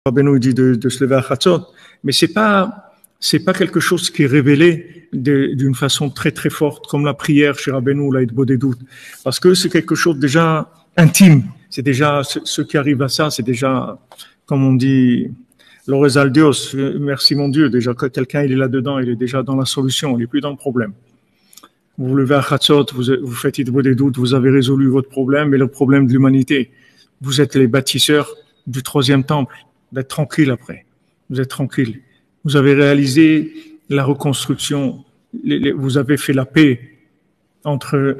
Rabbeinu dit de se lever à Chatzot, mais c'est pas quelque chose qui est révélé d'une façon très très forte, comme la prière chez Rabbeinu, la Hitbodedut, parce que c'est quelque chose déjà intime. C'est déjà, ceux qui arrivent à ça, c'est déjà, comme on dit, l'orezal Dios, merci mon Dieu, déjà que quelqu'un il est là-dedans, il est déjà dans la solution, il est plus dans le problème. Vous vous levez à Chatzot, vous faites Hitbodedut, vous avez résolu votre problème et le problème de l'humanité. Vous êtes les bâtisseurs du troisième temple. D'être tranquille après. Vous êtes tranquille. Vous avez réalisé la reconstruction. Vous avez fait la paix entre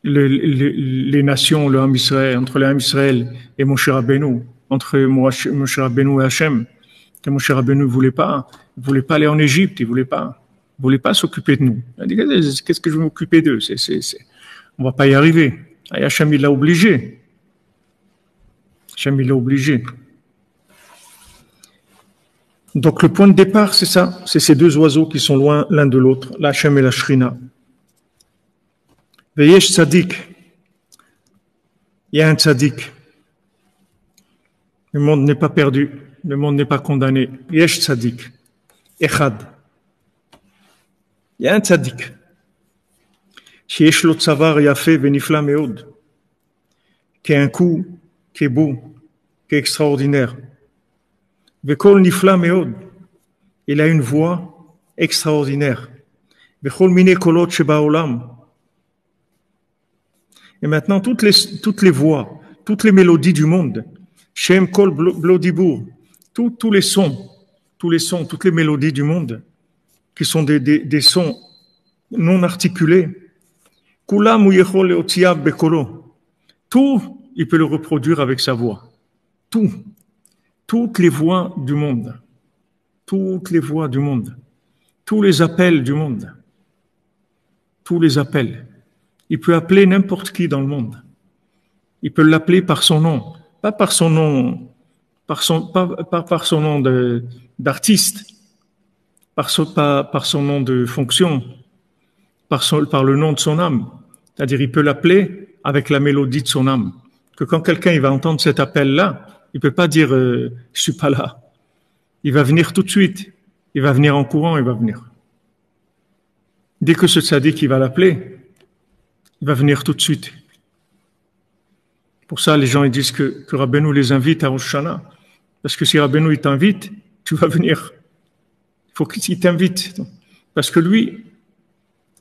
les nations, le Ham Israël, entre le Ham Israël et Moshe Rabbeinu, entre Moshe Rabbeinu et Hachem. Que Moshe Rabbeinu ne voulait pas aller en Égypte, il voulait pas s'occuper de nous. Il a dit, qu'est-ce que je vais m'occuper d'eux? On va pas y arriver. Et Hachem, il l'a obligé. Hachem, il l'a obligé. Donc le point de départ, c'est ça, c'est ces deux oiseaux qui sont loin l'un de l'autre, la Hachem et la Shrina. Veyesh Tzadik, il y a un Tzadik. Le monde n'est pas perdu, le monde n'est pas condamné. Yesh Tzadik, Echad. Il y a un Tzadik. Sheyesh lo tzavar yafé venifla meod, qui a un coup qui est beau, qui est extraordinaire. Vekol nifla meod, il a une voix extraordinaire. Vechol mine kolot shebaolam. Et maintenant, toutes les voix, toutes les mélodies du monde, Shem kol blodibur, tous les sons, toutes les mélodies du monde, qui sont des sons non articulés, kulam yechol leotiav bekolo. Tout, il peut le reproduire avec sa voix. Toutes les voix du monde, tous les appels du monde, tous les appels. Il peut appeler n'importe qui dans le monde. Il peut l'appeler par son nom, pas par son nom d'artiste, par son nom de fonction, par le nom de son âme. C'est-à-dire, il peut l'appeler avec la mélodie de son âme. Que quand quelqu'un il va entendre cet appel-là, il peut pas dire je suis pas là. Il va venir tout de suite. Il va venir en courant, il va venir. Dès que ce tzaddik il va l'appeler, il va venir tout de suite. Pour ça, les gens ils disent que Rabbeinu les invite à Rosh Hashanah. Parce que si Rabbeinu il t'invite, tu vas venir. Il faut qu'il t'invite. Parce que lui,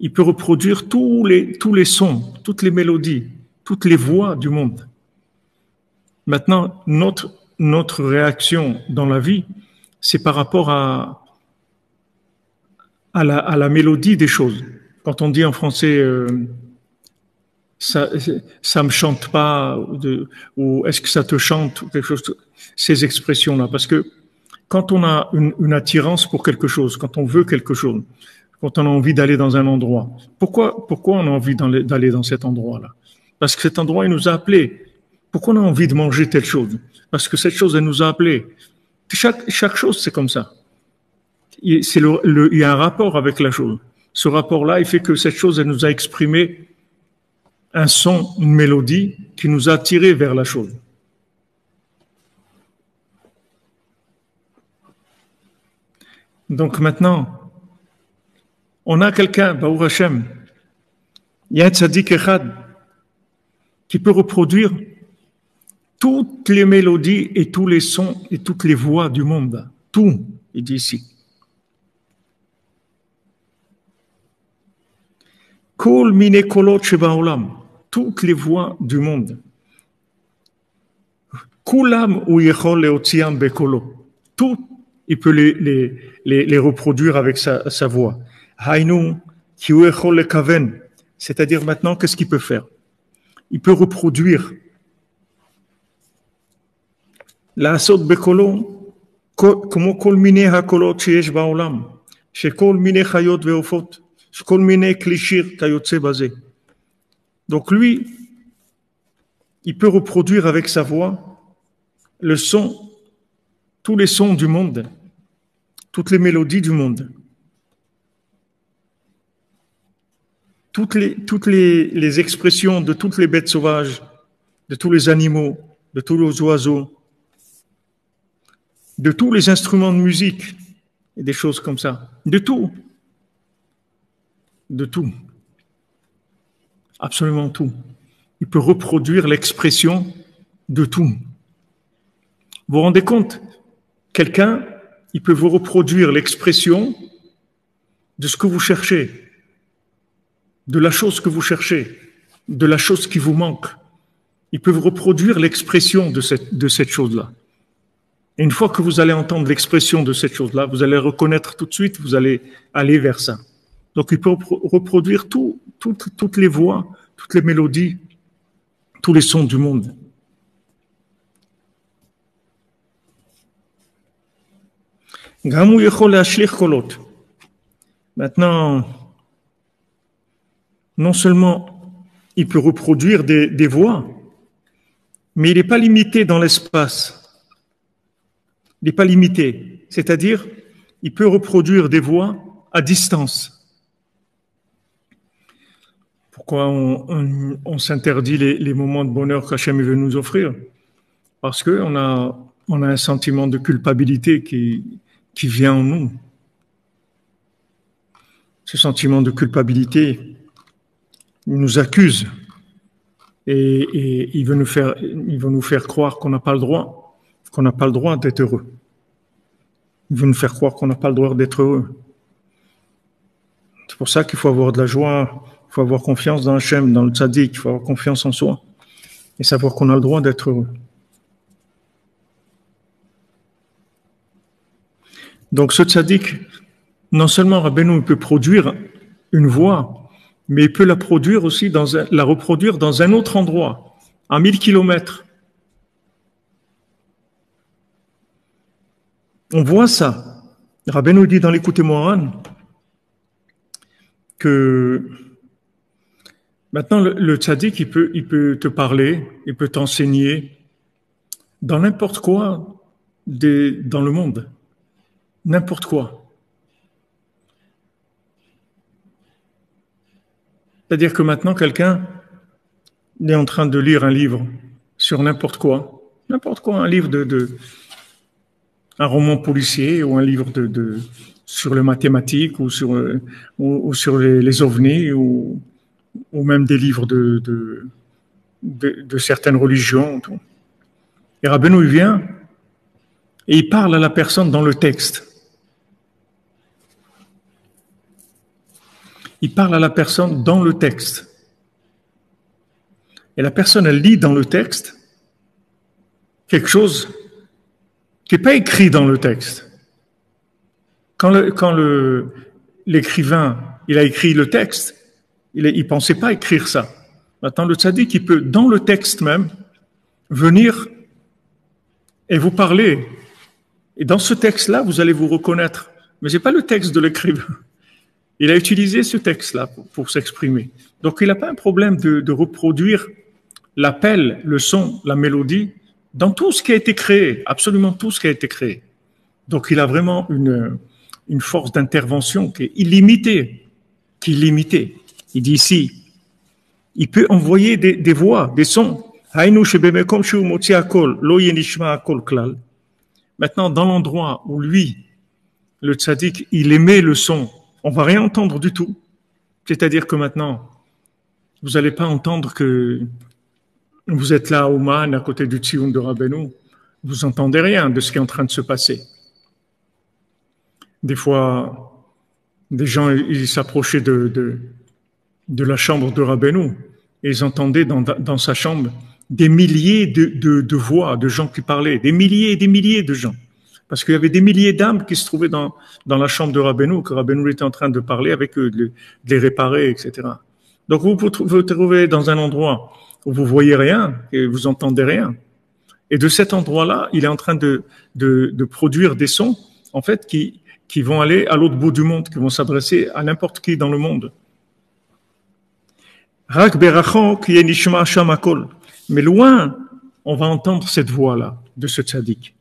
il peut reproduire tous les sons, toutes les mélodies, toutes les voix du monde. Maintenant, notre réaction dans la vie, c'est par rapport à la mélodie des choses. Quand on dit en français ça me chante pas, ou est-ce que ça te chante, ou quelque chose, ces expressions-là, parce que quand on a une attirance pour quelque chose, quand on veut quelque chose, quand on a envie d'aller dans un endroit, pourquoi on a envie d'aller dans cet endroit-là? Parce que cet endroit, il nous a appelés. Pourquoi on a envie de manger telle chose? Parce que cette chose, elle nous a appelés. Chaque chose, c'est comme ça. Il y a un rapport avec la chose. Ce rapport-là, il fait que cette chose, elle nous a exprimé un son, une mélodie qui nous a attirés vers la chose. Donc maintenant, on a quelqu'un, Baruch Hashem, il y a un tzaddik echad qui peut reproduire toutes les mélodies et tous les sons et toutes les voix du monde. Tout, il dit ici. Kol mine kolot shebaolam, toutes les voix du monde. Kulam ou yechol leotziam bekolo. Tout, il peut les reproduire avec sa voix. Hainu ki u yechol lekaven. C'est-à-dire maintenant, qu'est-ce qu'il peut faire? Il peut reproduire la asot bekolo, comme kol mine hakolot sheyesh baolam, shekol mine chayot veofot, shekol mine klishir kayotze bazé. Donc lui, il peut reproduire avec sa voix le son, tous les sons du monde, toutes les mélodies du monde, toutes les expressions de toutes les bêtes sauvages, de tous les animaux, de tous les oiseaux. de tous les instruments de musique et des choses comme ça. De tout. De tout. Absolument tout. Il peut reproduire l'expression de tout. Vous vous rendez compte? Quelqu'un, il peut vous reproduire l'expression de ce que vous cherchez, de la chose que vous cherchez, de la chose qui vous manque. Il peut vous reproduire l'expression de cette chose-là. Et une fois que vous allez entendre l'expression de cette chose-là, vous allez reconnaître tout de suite, vous allez aller vers ça. Donc il peut reproduire toutes les voix, toutes les mélodies, tous les sons du monde. Maintenant, non seulement il peut reproduire des voix, mais il n'est pas limité dans l'espace. Il n'est pas limité. C'est-à-dire, il peut reproduire des voix à distance. Pourquoi on s'interdit les moments de bonheur qu'Hachem veut nous offrir? Parce qu'on a un sentiment de culpabilité qui vient en nous. Ce sentiment de culpabilité, il nous accuse et il veut nous faire croire qu'on n'a pas le droit d'être heureux. Il veut nous faire croire qu'on n'a pas le droit d'être heureux. C'est pour ça qu'il faut avoir de la joie, il faut avoir confiance dans Hachem, dans le tzaddik, il faut avoir confiance en soi et savoir qu'on a le droit d'être heureux. Donc ce tzaddik, non seulement Rabbeinu peut produire une voix, mais il peut la produire aussi la reproduire dans un autre endroit, à 1000 kilomètres. On voit ça. Rabbeinu dit dans l'Écoutez Moharan que maintenant le tzaddik, il peut te parler, il peut t'enseigner dans n'importe quoi dans le monde. N'importe quoi. C'est-à-dire que maintenant, quelqu'un est en train de lire un livre sur n'importe quoi, un livre un roman policier ou un livre sur les mathématiques ou sur les ovnis ou même des livres de certaines religions. Tout. Et Rabbeinu, il vient et il parle à la personne dans le texte. Il parle à la personne dans le texte. Et la personne, elle lit dans le texte quelque chose qui n'est pas écrit dans le texte. Quand l'écrivain, il a écrit le texte, il pensait pas écrire ça. Maintenant, le tzaddik, il peut, dans le texte même, venir et vous parler. Et dans ce texte-là, vous allez vous reconnaître. Mais c'est pas le texte de l'écrivain. Il a utilisé ce texte-là pour s'exprimer. Donc, il n'a pas un problème de reproduire l'appel, le son, la mélodie dans tout ce qui a été créé, absolument tout ce qui a été créé. Donc, il a vraiment une force d'intervention qui est illimitée, Il dit ici, il peut envoyer des voix, des sons. Maintenant, dans l'endroit où lui, le tzaddik, il émet le son, on va rien entendre du tout. C'est-à-dire que maintenant, vous n'allez pas entendre que vous êtes là au Man, à côté du Tzion de Rabbeinu, vous entendez rien de ce qui est en train de se passer. Des fois, des gens, ils s'approchaient de la chambre de Rabbeinu et ils entendaient dans sa chambre des milliers de voix, de gens qui parlaient, des milliers et des milliers de gens. Parce qu'il y avait des milliers d'âmes qui se trouvaient dans la chambre de Rabbeinu, que Rabbeinu était en train de parler avec eux, de les réparer, etc. Donc vous vous trouvez dans un endroit où vous voyez rien et vous entendez rien. Et de cet endroit-là, il est en train de produire des sons, en fait, qui vont aller à l'autre bout du monde, qui vont s'adresser à n'importe qui dans le monde. Mais loin, on va entendre cette voix-là de ce tzaddik.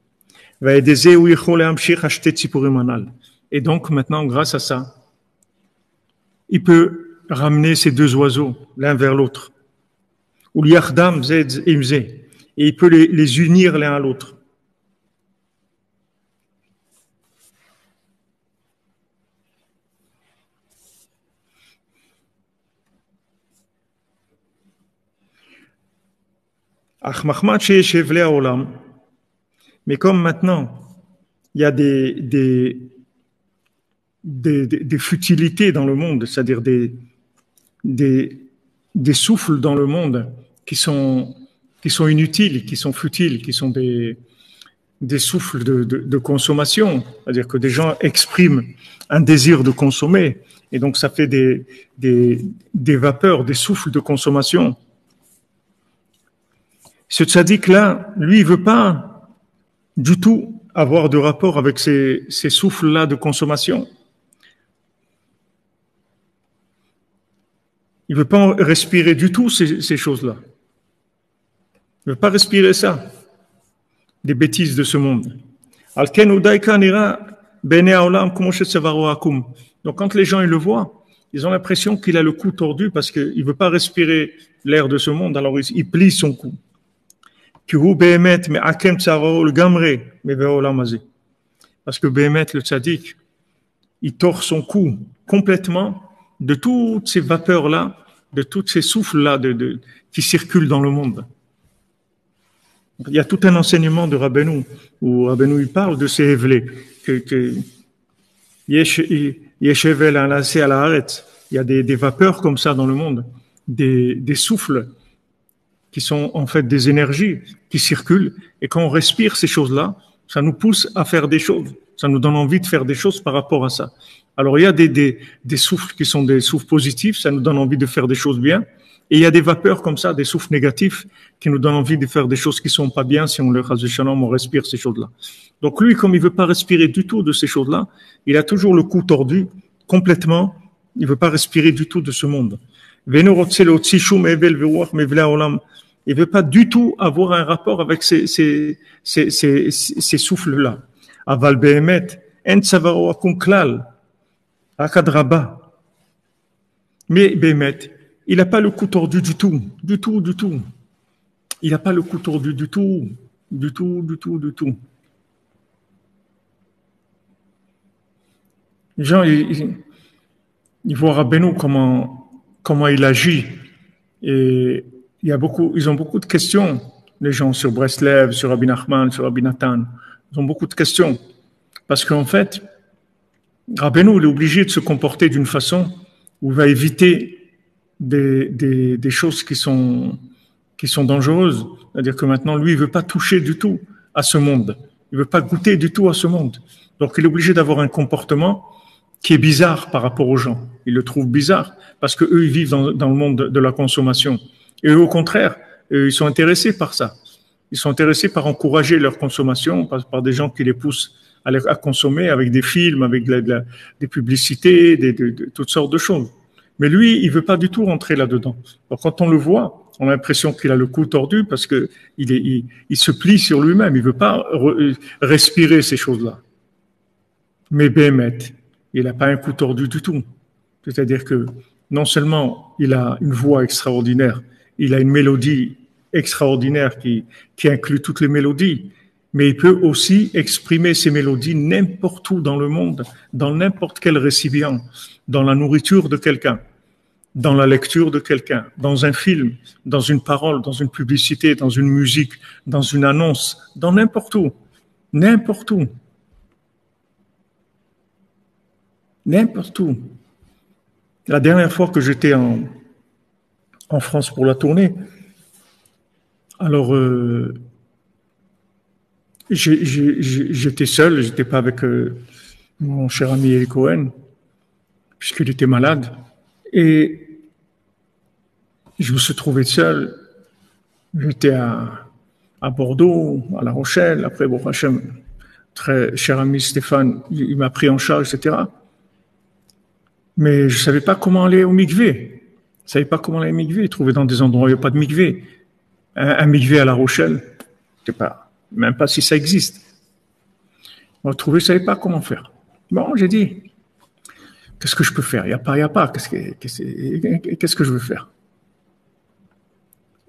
Et donc maintenant, grâce à ça, il peut ramener ces deux oiseaux l'un vers l'autre. Et il peut les unir l'un à l'autre. Mais comme maintenant, il y a des futilités dans le monde, c'est-à-dire des souffles dans le monde qui sont inutiles, qui sont futiles, qui sont des souffles de consommation, c'est-à-dire que des gens expriment un désir de consommer, et donc ça fait des vapeurs, des souffles de consommation. Ce tzaddik-là, lui, il veut pas du tout avoir de rapport avec ces souffles-là de consommation. Il veut pas respirer du tout ces choses-là. Il veut pas respirer ça, des bêtises de ce monde. Donc quand les gens ils le voient, ils ont l'impression qu'il a le cou tordu parce qu'il veut pas respirer l'air de ce monde, alors il plie son cou. Parce que Béhémet, le tzaddik, il tord son cou complètement de toutes ces vapeurs-là, de tous ces souffles-là qui circulent dans le monde. Il y a tout un enseignement de Rabbeinu, où Rabbeinu il parle de ces hévelés, que Yeshevel a lancé à la Haaretz. Il y a des vapeurs comme ça dans le monde, des souffles qui sont en fait des énergies qui circulent, et quand on respire ces choses-là, ça nous pousse à faire des choses, ça nous donne envie de faire des choses par rapport à ça. Alors il y a des souffles qui sont des souffles positifs, ça nous donne envie de faire des choses bien, et il y a des vapeurs comme ça, des souffles négatifs, qui nous donnent envie de faire des choses qui sont pas bien si on on respire ces choses-là. Donc lui, comme il veut pas respirer du tout de ces choses-là, il a toujours le cou tordu, complètement, il veut pas respirer du tout de ce monde. Il veut pas du tout avoir un rapport avec ces souffles-là. Aval behemet, en tsavaro akum klal, akadraba. Mais behemet, il n'a pas le cou tordu du tout, du tout, du tout. Il n'a pas le cou tordu du tout, du tout, du tout, du tout. Les gens, ils voient Rabbeinu comment il agit. Et ils ont beaucoup de questions, les gens sur Breslev, sur Rabbi Nachman, sur Rabbi Nathan. Ils ont beaucoup de questions. Parce qu'en fait, Rabbeinu, il est obligé de se comporter d'une façon où il va éviter des choses qui sont dangereuses. C'est-à-dire que maintenant, lui, il veut pas toucher du tout à ce monde. Il veut pas goûter du tout à ce monde. Donc, il est obligé d'avoir un comportement qui est bizarre par rapport aux gens. Ils le trouvent bizarre parce que eux, ils vivent dans le monde de la consommation. Et eux, au contraire, ils sont intéressés par ça. Ils sont intéressés par encourager leur consommation, par des gens qui les poussent à consommer avec des films, avec des publicités, de toutes sortes de choses. Mais lui, il veut pas du tout rentrer là-dedans. Alors, quand on le voit, on a l'impression qu'il a le cou tordu parce que il se plie sur lui-même. Il veut pas respirer ces choses-là. Mais Béhémet, il n'a pas un cou tordu du tout. C'est-à-dire que non seulement il a une voix extraordinaire, il a une mélodie extraordinaire qui inclut toutes les mélodies, mais il peut aussi exprimer ces mélodies n'importe où dans le monde, dans n'importe quel récipient, dans la nourriture de quelqu'un, dans la lecture de quelqu'un, dans un film, dans une parole, dans une publicité, dans une musique, dans une annonce, dans n'importe où. N'importe où. N'importe où. La dernière fois que j'étais en France pour la tournée, alors j'étais seul, j'étais pas avec mon cher ami Eli Cohen, puisqu'il était malade, et je me suis trouvé seul. J'étais à Bordeaux, à La Rochelle, après bon, Hachem, très cher ami Stéphane, il m'a pris en charge, etc. Mais je savais pas comment aller au mikvé. Je savais pas comment aller au mikvé. Trouver dans des endroits où il n'y a pas de mikvé. Un mikvé à La Rochelle, je sais pas, même pas si ça existe. On trouvé, je savais pas comment faire. Bon, j'ai dit, qu'est-ce que je peux faire? Il y a pas. Qu'est-ce que je veux faire?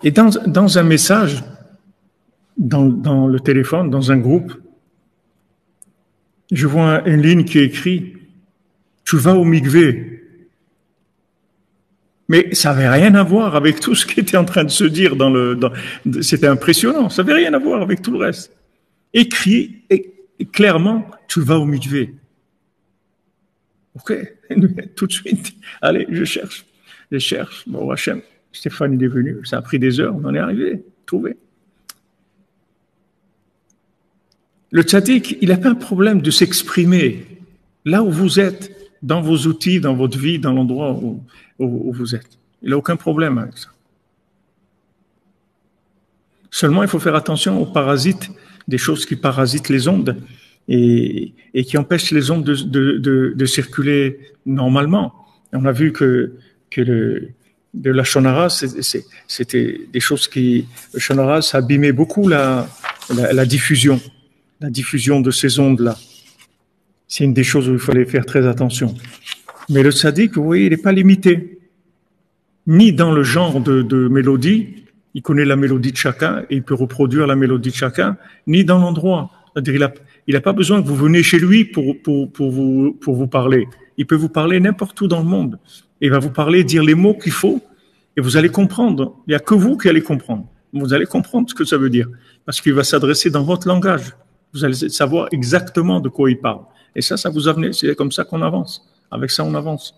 Et dans un message, dans le téléphone, dans un groupe, je vois une ligne qui est écrite: tu vas au mikvé. Mais ça n'avait rien à voir avec tout ce qui était en train de se dire c'était impressionnant. Ça n'avait rien à voir avec tout le reste. Écrit clairement, tu vas au mikvé. Ok, tout de suite. Allez, je cherche. Bon, Hachem, Stéphane, il est venu. Ça a pris des heures, on en est arrivé. Trouvé. Le tzaddik, il n'a pas un problème de s'exprimer là où vous êtes, dans vos outils, dans votre vie, dans l'endroit où vous êtes. Il n'a aucun problème avec ça. Seulement, il faut faire attention aux parasites, des choses qui parasitent les ondes et qui empêchent les ondes de circuler normalement. Et on a vu que de la shonara, c'était des choses qui... Le shonara, ça abîmait beaucoup la diffusion de ces ondes-là. C'est une des choses où il fallait faire très attention. Mais le tzaddik, vous voyez, il n'est pas limité. Ni dans le genre de mélodie, il connaît la mélodie de chacun et il peut reproduire la mélodie de chacun, ni dans l'endroit. C'est-à-dire, il n'a pas besoin que vous venez chez lui pour vous parler. Il peut vous parler n'importe où dans le monde. Il va vous parler, dire les mots qu'il faut, et vous allez comprendre. Il n'y a que vous qui allez comprendre. Vous allez comprendre ce que ça veut dire. Parce qu'il va s'adresser dans votre langage. Vous allez savoir exactement de quoi il parle. Et ça vous amène, c'est comme ça qu'on avance. Avec ça, on avance.